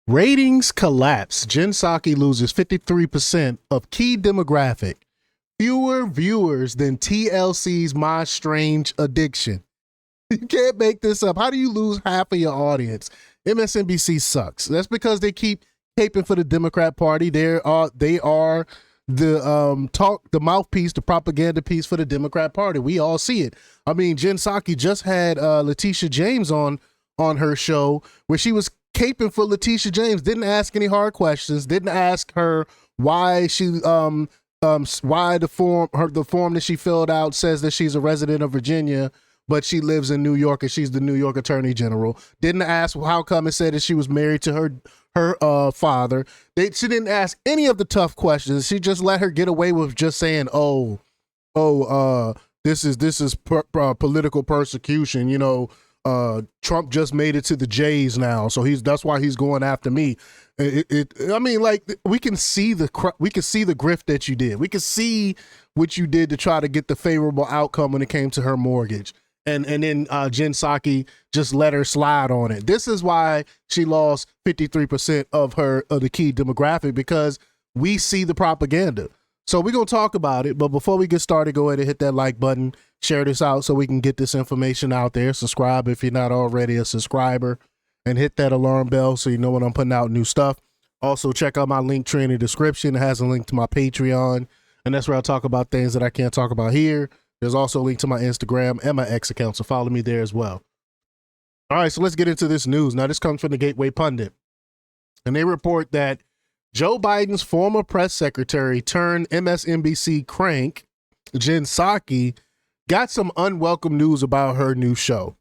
Ratings collapse. Jen Psaki loses 53% of key demographic. Fewer viewers than TLC's My Strange Addiction. You can't make this up. How do you lose half of your audience? MSNBC sucks. That's because they keep caping for the Democrat Party. They are the mouthpiece, the propaganda piece for the Democrat Party. We all see it. I mean, Jen Psaki just had Letitia James on her show where she was caping for Letitia James. Didn't ask any hard questions. Didn't ask her why why the form that she filled out says that she's a resident of Virginia, but she lives in New York and she's the New York Attorney General. Didn't ask how come it said that she was married to her father. She didn't ask any of the tough questions. She just let her get away with just saying, this is political persecution. You know, Trump just made it to the J's now, so that's why he's going after me. I mean, like, we can see the grift that you did. We can see what you did to try to get the favorable outcome when it came to her mortgage. And then Jen Psaki just let her slide on it. This is why she lost 53% of the key demographic, because we see the propaganda. So we're going to talk about it. But before we get started, go ahead and hit that like button, share this out so we can get this information out there. Subscribe if you're not already a subscriber, and hit that alarm bell so you know when I'm putting out new stuff. Also, check out my link tree in the description. It has a link to my Patreon, and that's where I talk about things that I can't talk about here. There's also a link to my Instagram and my X account, so follow me there as well. All right, so let's get into this news. Now, this comes from the Gateway Pundit, and they report that Joe Biden's former press secretary turned MSNBC crank, Jen Psaki, got some unwelcome news about her new show.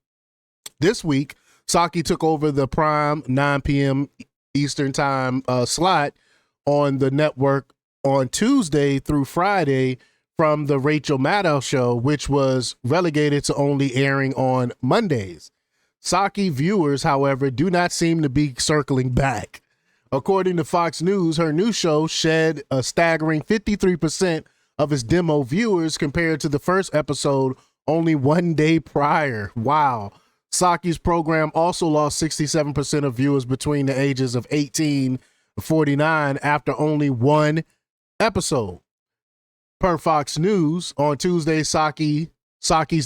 This week, Psaki took over the prime 9 p.m. Eastern time slot on the network on Tuesday through Friday from the Rachel Maddow show, which was relegated to only airing on Mondays. Psaki viewers, however, do not seem to be circling back. According to Fox News, her new show shed a staggering 53% of its demo viewers compared to the first episode only one day prior. Wow. Psaki's program also lost 67% of viewers between the ages of 18 and 49 after only one episode. Per Fox News, on Tuesday, Psaki's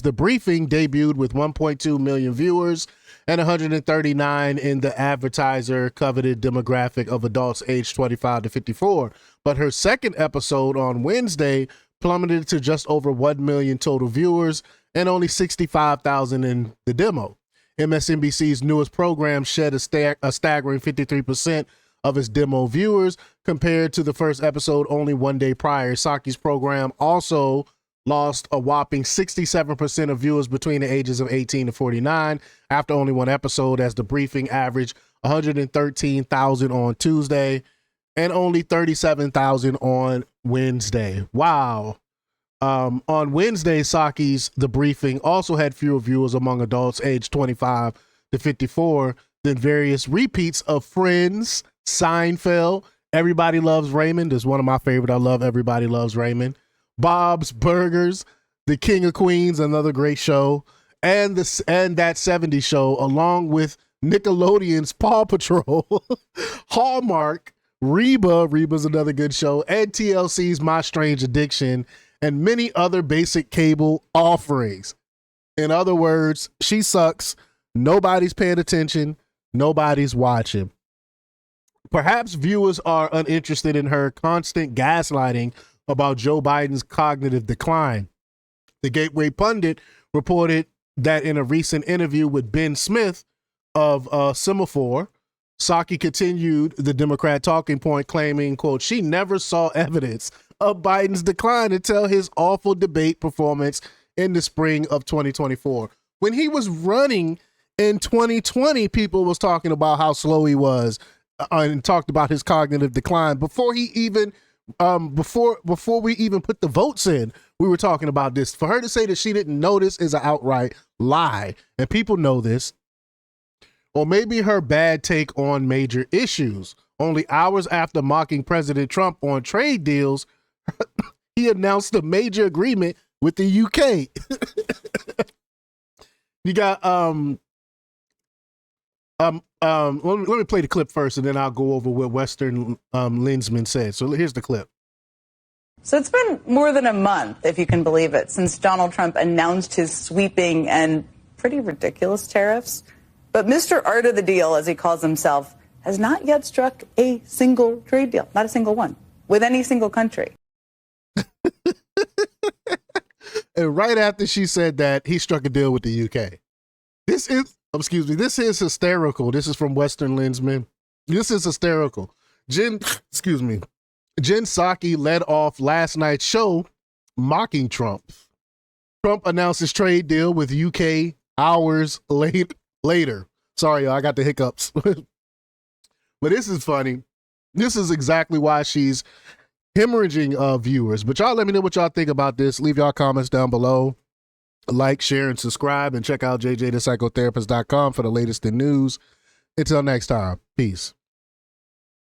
The Briefing debuted with 1.2 million viewers and 139 in the advertiser-coveted demographic of adults aged 25 to 54. But her second episode on Wednesday plummeted to just over 1 million total viewers and only 65,000 in the demo. MSNBC's newest program shed a staggering 53% of its demo viewers compared to the first episode only one day prior. Psaki's program also lost a whopping 67% of viewers between the ages of 18 to 49 after only one episode, as The Briefing averaged 113,000 on Tuesday and only 37,000 on Wednesday. Wow. On Wednesday, Psaki's The Briefing also had fewer viewers among adults aged 25 to 54 than various repeats of Friends, Seinfeld, Everybody Loves Raymond is one of my favorite. I love Everybody Loves Raymond. Bob's Burgers, The King of Queens, another great show, and That 70s Show, along with Nickelodeon's Paw Patrol, Hallmark, Reba's another good show, and TLC's My Strange Addiction, and many other basic cable offerings. In other words, she sucks. Nobody's paying attention. Nobody's watching. Perhaps viewers are uninterested in her constant gaslighting about Joe Biden's cognitive decline. The Gateway Pundit reported that in a recent interview with Ben Smith of Semaphore, Psaki continued the Democrat talking point, claiming, quote, she never saw evidence of Biden's decline until his awful debate performance in the spring of 2024. When he was running in 2020, people was talking about how slow he was and talked about his cognitive decline. Before he even, before we even put the votes in, we were talking about this. For her to say that she didn't know this is an outright lie. And people know this. Or maybe her bad take on major issues. Only hours after mocking President Trump on trade deals, he announced a major agreement with the UK. You got Let me play the clip first, and then I'll go over what Western Lensman said. So here's the clip. So it's been more than a month, if you can believe it, since Donald Trump announced his sweeping and pretty ridiculous tariffs. But Mr. Art of the Deal, as he calls himself, has not yet struck a single trade deal, not a single one, with any single country. And right after she said that, he struck a deal with the UK. This is hysterical. This is from Western Lensman. This is hysterical. Jen Psaki led off last night's show mocking Trump. Trump announces trade deal with UK hours later. Sorry, y'all, I got the hiccups. But this is funny. This is exactly why she's hemorrhaging viewers. But y'all let me know what y'all think about this. Leave y'all comments down below. Like, share, and subscribe, and check out jjthepsychotherapist.com for the latest in news. Until next time, peace.